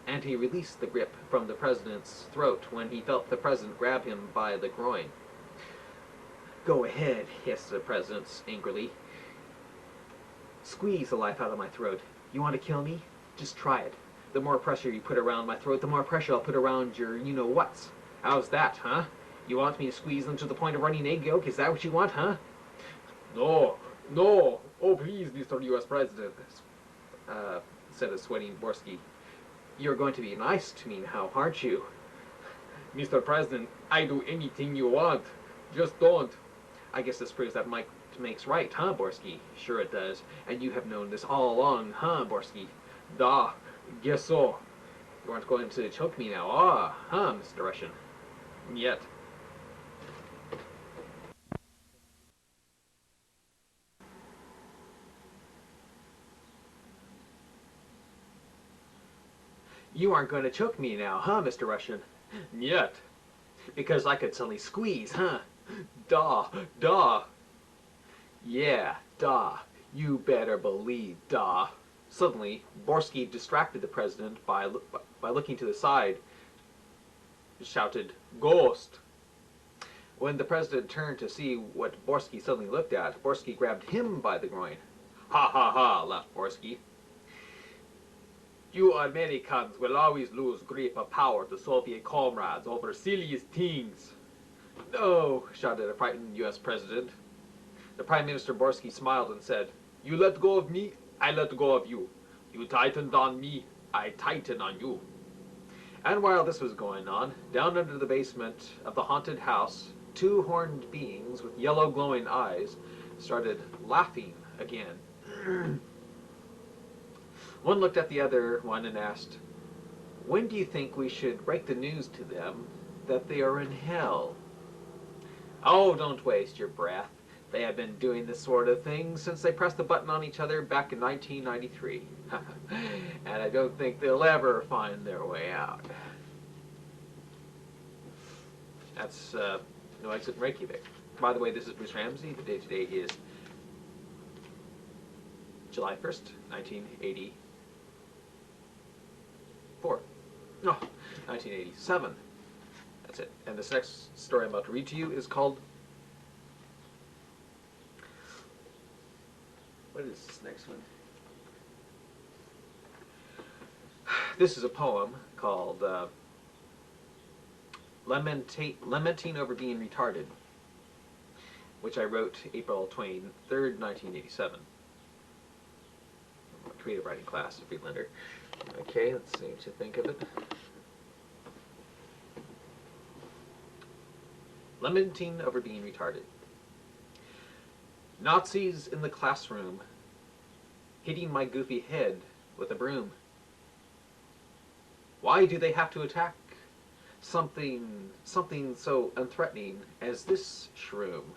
and he released the grip from the President's throat when he felt the President grab him by the groin. Go ahead, hissed the President angrily. Squeeze the life out of my throat. You want to kill me? Just try it. The more pressure you put around my throat, the more pressure I'll put around your you-know-whats. How's that, huh? You want me to squeeze them to the point of running egg yolk? Is that what you want, huh? No, no. Oh, please, Mr. U.S. President, said a sweating Borsky. You're going to be nice to me now, aren't you? Mr. President, I do anything you want. Just don't. I guess this proves that might makes right, huh, Borsky? Sure it does. And you have known this all along, huh, Borsky? Da, guess so. You aren't going to choke me now, huh, Mr. Russian? Yet. You aren't going to choke me now, huh, Mr. Russian? Yet. Because I could suddenly squeeze, huh? Da, da. Yeah, da. You better believe, da. Suddenly, Borsky distracted the President by looking to the side, shouted, Ghost! When the President turned to see what Borsky suddenly looked at, Borsky grabbed him by the groin. Ha ha ha, laughed Borsky. You Americans will always lose grip of power to Soviet comrades over silliest things. No, shouted a frightened U.S. President. The Prime Minister Borsky smiled and said, You let go of me, I let go of you. You tightened on me, I tighten on you. And while this was going on, down under the basement of the haunted house, two horned beings with yellow glowing eyes started laughing again. One looked at the other one and asked, When do you think we should break the news to them that they are in hell? Oh, don't waste your breath. They have been doing this sort of thing since they pressed the button on each other back in 1993. And I don't think they'll ever find their way out. That's No Exit in Reykjavik. By the way, this is Bruce Ramsey. The date today is July 1st, 1984. No, 1987. That's it. And this next story I'm about to read to you is called... What is this next one? This is a poem called Lamenting Over Being Retarded, which I wrote April 23rd, 1987. Creative writing class at Friedlander. Okay, let's see what you think of it. Lamenting Over Being Retarded. Nazis in the classroom, hitting my goofy head with a broom. Why do they have to attack something so unthreatening as this shroom?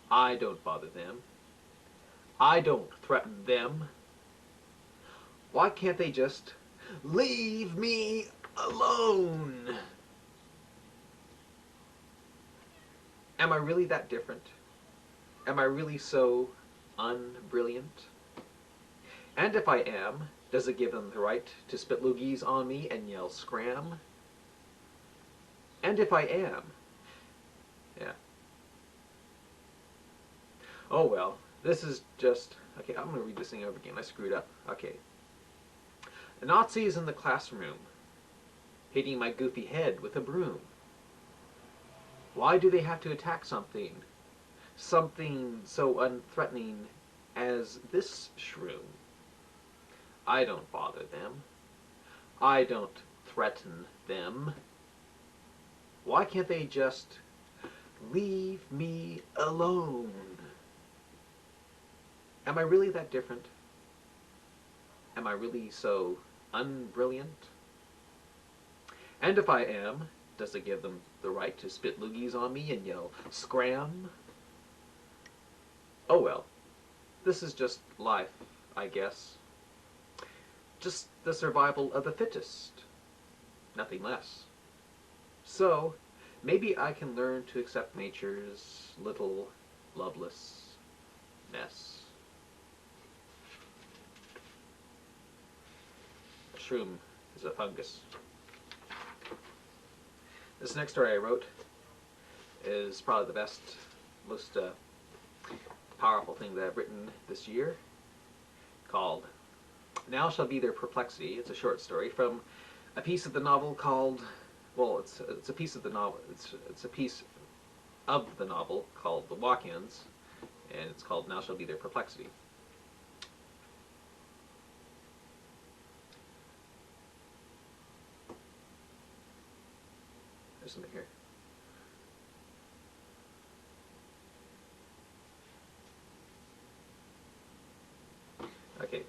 I don't bother them. I don't threaten them. Why can't they just leave me alone? Am I really that different? Am I really so unbrilliant? And if I am, does it give them the right to spit loogies on me and yell scram? And if I am, yeah. Oh well, this is just, okay, I'm going to read this thing over again. I screwed up. Okay. The Nazis in the classroom, hitting my goofy head with a broom. Why do they have to attack something so unthreatening as this shroom? I don't bother them. I don't threaten them. Why can't they just leave me alone? Am I really that different? Am I really so unbrilliant? And if I am, does it give them the right to spit loogies on me and yell scram? Oh well, this is just life, I guess. Just the survival of the fittest, nothing less. So, maybe I can learn to accept nature's little lovelessness. A shroom is a fungus. This next story I wrote is probably the best, most powerful thing that I've written this year, called Now Shall Be Their Perplexity. It's a short story from a piece of the novel called, well, it's a piece of the novel, it's a piece of the novel called The Walk-Ins, and it's called Now Shall Be Their Perplexity. There's something here. Okay.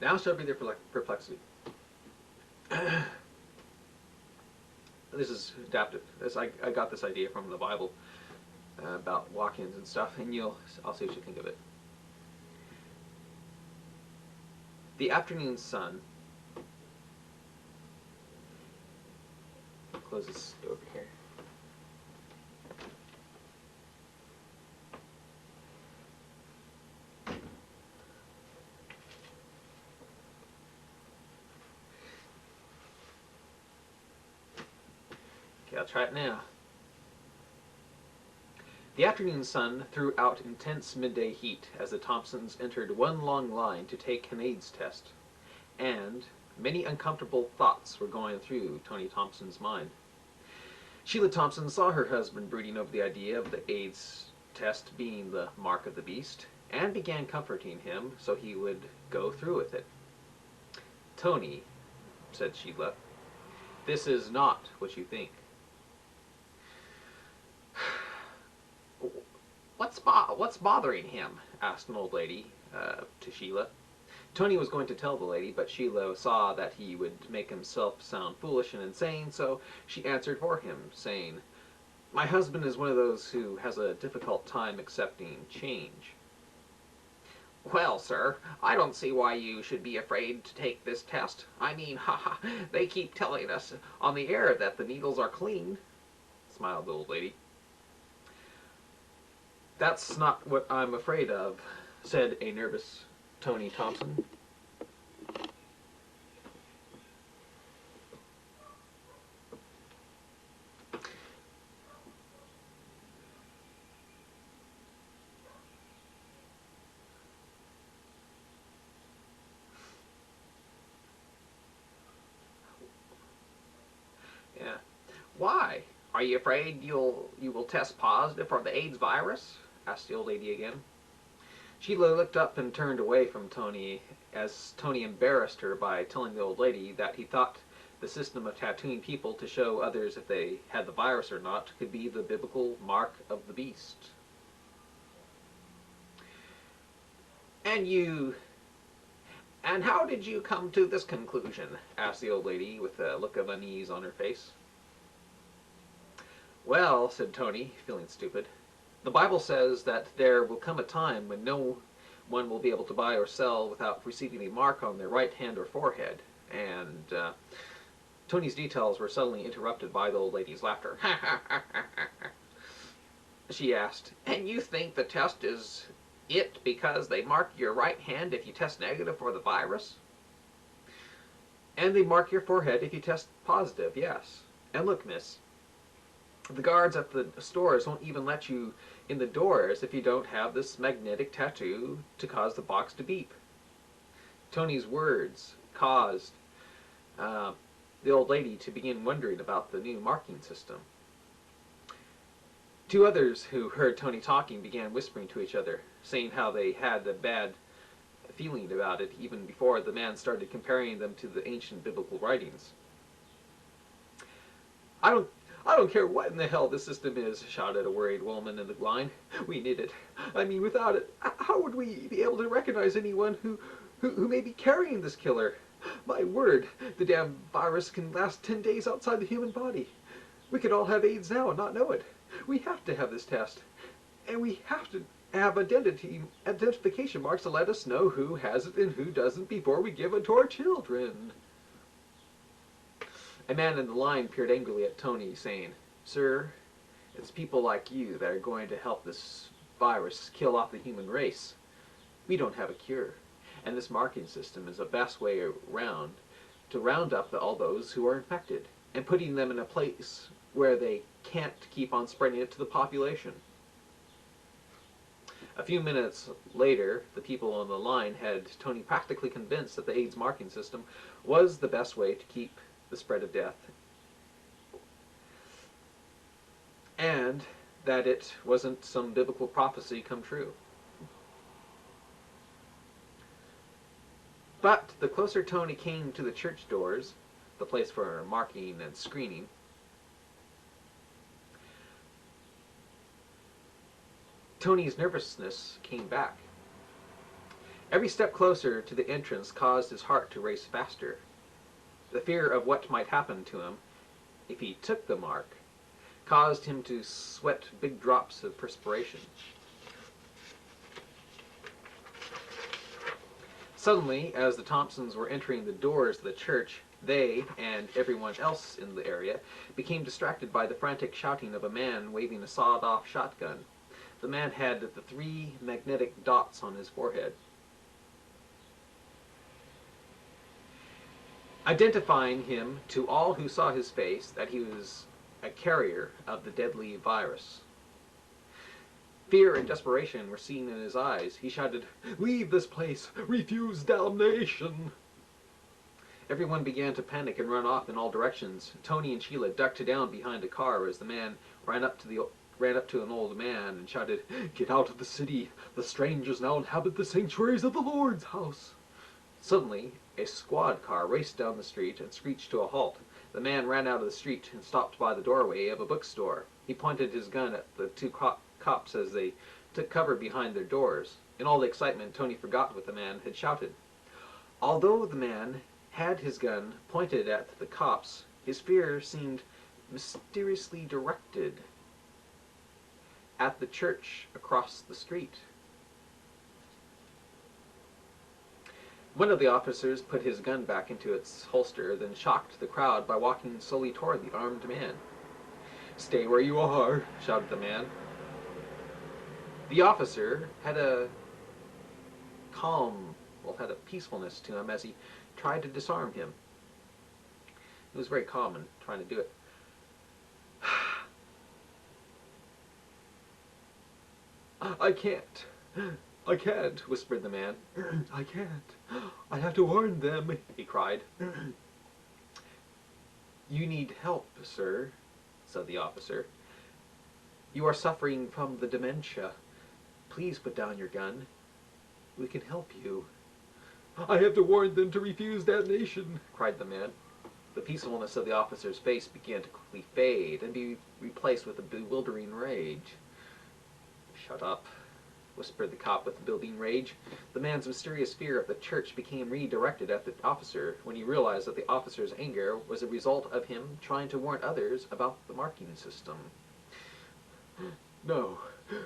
Now shall be their perplexity. This is adapted. I got this idea from the Bible about walk-ins and stuff, and I'll see what you think of it. The afternoon sun. Close this over here. Okay, I'll try it now. The afternoon sun threw out intense midday heat as the Thompsons entered one long line to take an AIDS test, and many uncomfortable thoughts were going through Tony Thompson's mind. Sheila Thompson saw her husband brooding over the idea of the AIDS test being the mark of the beast, and began comforting him so he would go through with it. "Tony," said Sheila, "this is not what you think." What's bothering him?" asked an old lady to Sheila. Tony was going to tell the lady, but Sheila saw that he would make himself sound foolish and insane, so she answered for him, saying, "My husband is one of those who has a difficult time accepting change." "Well, sir, I don't see why you should be afraid to take this test. I mean, haha, they keep telling us on the air that the needles are clean," smiled the old lady. "That's not what I'm afraid of," said a nervous Tony Thompson. Yeah. "Why? Are you afraid you will test positive for the AIDS virus?" asked the old lady again. Sheila looked up and turned away from Tony as Tony embarrassed her by telling the old lady that he thought the system of tattooing people to show others if they had the virus or not could be the biblical mark of the beast. "And you... and how did you come to this conclusion?" asked the old lady with a look of unease on her face. "Well," said Tony, feeling stupid, "the Bible says that there will come a time when no one will be able to buy or sell without receiving a mark on their right hand or forehead, and Tony's details were suddenly interrupted by the old lady's laughter. She asked, "And you think the test is it because they mark your right hand if you test negative for the virus?" "And they mark your forehead if you test positive, yes. And look, miss, the guards at the stores won't even let you in the doors if you don't have this magnetic tattoo to cause the box to beep." Tony's words caused the old lady to begin wondering about the new marking system. Two others who heard Tony talking began whispering to each other, saying how they had a bad feeling about it even before the man started comparing them to the ancient biblical writings. I don't care what in the hell this system is," shouted a worried woman in the line. "We need it. I mean, without it, how would we be able to recognize anyone who may be carrying this killer? My word, the damn virus can last 10 days outside the human body. We could all have AIDS now and not know it. We have to have this test. And we have to have identification marks to let us know who has it and who doesn't before we give it to our children." A man in the line peered angrily at Tony, saying, "Sir, it's people like you that are going to help this virus kill off the human race. We don't have a cure, and this marking system is the best way around to round up all those who are infected, and putting them in a place where they can't keep on spreading it to the population." A few minutes later, the people on the line had Tony practically convinced that the AIDS marking system was the best way to keep the spread of death, and that it wasn't some biblical prophecy come true. But the closer Tony came to the church doors, the place for marking and screening, Tony's nervousness came back. Every step closer to the entrance caused his heart to race faster. The fear of what might happen to him if he took the mark caused him to sweat big drops of perspiration. Suddenly, as the Thompsons were entering the doors of the church, they, and everyone else in the area, became distracted by the frantic shouting of a man waving a sawed-off shotgun. The man had the 3 magnetic dots on his forehead, identifying him to all who saw his face that he was a carrier of the deadly virus. Fear and desperation were seen in his eyes. He shouted, "Leave this place! Refuse damnation!" Everyone began to panic and run off in all directions. Tony and Sheila ducked down behind a car as the man ran up to an old man and shouted, "Get out of the city! The strangers now inhabit the sanctuaries of the Lord's house!" Suddenly, a squad car raced down the street and screeched to a halt. The man ran out of the street and stopped by the doorway of a bookstore. He pointed his gun at the 2 cops as they took cover behind their doors. In all the excitement, Tony forgot what the man had shouted. Although the man had his gun pointed at the cops, his fear seemed mysteriously directed at the church across the street. One of the officers put his gun back into its holster, then shocked the crowd by walking slowly toward the armed man. "Stay where you are," shouted the man. The officer had a had a peacefulness to him as he tried to disarm him. He was very calm in trying to do it. "I can't. I can't," whispered the man. "I can't. I have to warn them," he cried. "You need help, sir," said the officer. "You are suffering from the dementia. Please put down your gun. We can help you." "I have to warn them to refuse damnation," cried the man. The peacefulness of the officer's face began to quickly fade and be replaced with a bewildering rage. "Shut up," whispered the cop with building rage. The man's mysterious fear of the church became redirected at the officer when he realized that the officer's anger was a result of him trying to warn others about the marking system. "No,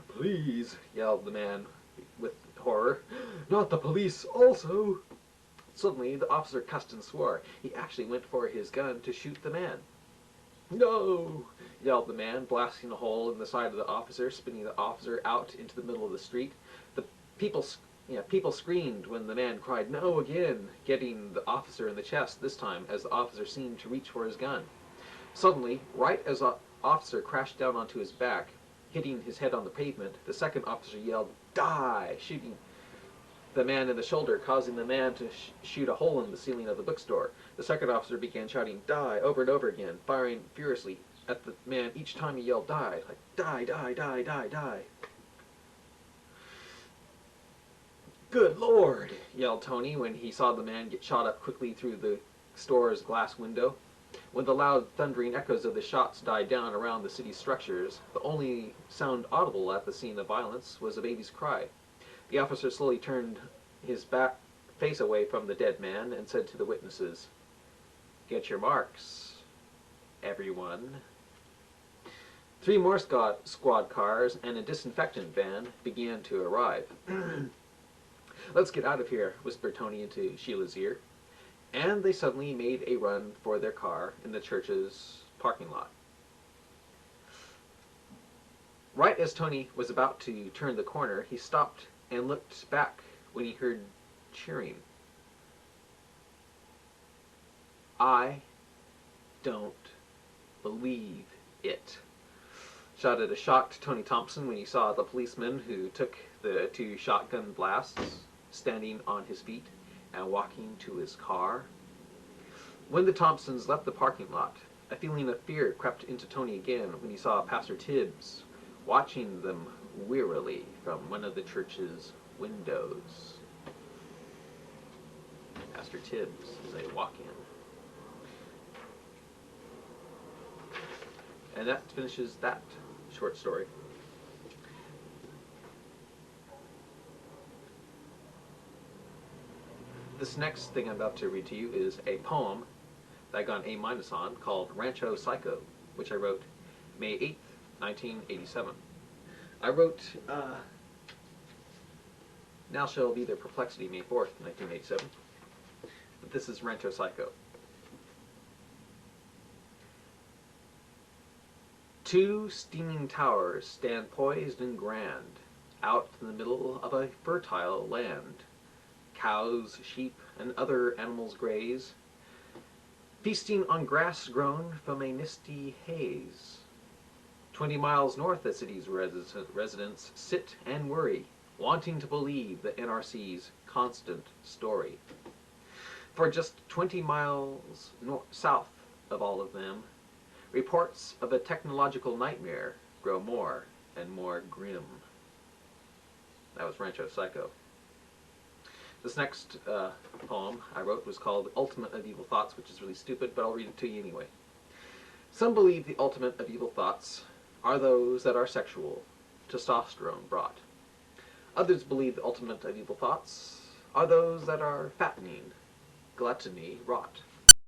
please," yelled the man with horror. "Not the police also." Suddenly, the officer cussed and swore. He actually went for his gun to shoot the man. "No!" yelled the man, blasting a hole in the side of the officer, spinning the officer out into the middle of the street. The people screamed when the man cried "no" again, getting the officer in the chest this time as the officer seemed to reach for his gun. Suddenly, right as the officer crashed down onto his back, hitting his head on the pavement, the second officer yelled "die," shooting the man in the shoulder, causing the man to shoot a hole in the ceiling of the bookstore. The second officer began shouting "die" over and over again, firing furiously at the man each time he yelled "die," like "die, die, die, die, die." "Good Lord!" yelled Tony when he saw the man get shot up quickly through the store's glass window. When the loud, thundering echoes of the shots died down around the city's structures, the only sound audible at the scene of violence was a baby's cry. The officer slowly turned his face away from the dead man and said to the witnesses, "Get your marks, everyone." 3 more squad cars and a disinfectant van began to arrive. "Let's get out of here," whispered Tony into Sheila's ear. And they suddenly made a run for their car in the church's parking lot. Right as Tony was about to turn the corner, he stopped and looked back when he heard cheering. "I don't believe it," shouted a shocked Tony Thompson when he saw the policeman who took the 2 shotgun blasts standing on his feet and walking to his car. When the Thompsons left the parking lot, a feeling of fear crept into Tony again when he saw Pastor Tibbs watching them wearily from one of the church's windows. Pastor Tibbs as they walk in. And that finishes that short story. This next thing I'm about to read to you is a poem that I got an A- on called Rancho Psycho, which I wrote May 8th, 1987. I wrote Now Shall Be Their Perplexity May 4th, 1987. But this is Rancho Psycho. 2 steaming towers stand poised and grand out in the middle of a fertile land. Cows, sheep, and other animals graze, feasting on grass grown from a misty haze. 20 miles north, the city's residents sit and worry, wanting to believe the NRC's constant story. For just 20 miles south of all of them, reports of a technological nightmare grow more and more grim. That was Rancho Psycho. This next poem I wrote was called Ultimate of Evil Thoughts, which is really stupid, but I'll read it to you anyway. Some believe the ultimate of evil thoughts are those that are sexual, testosterone brought. Others believe the ultimate of evil thoughts are those that are fattening, gluttony rot.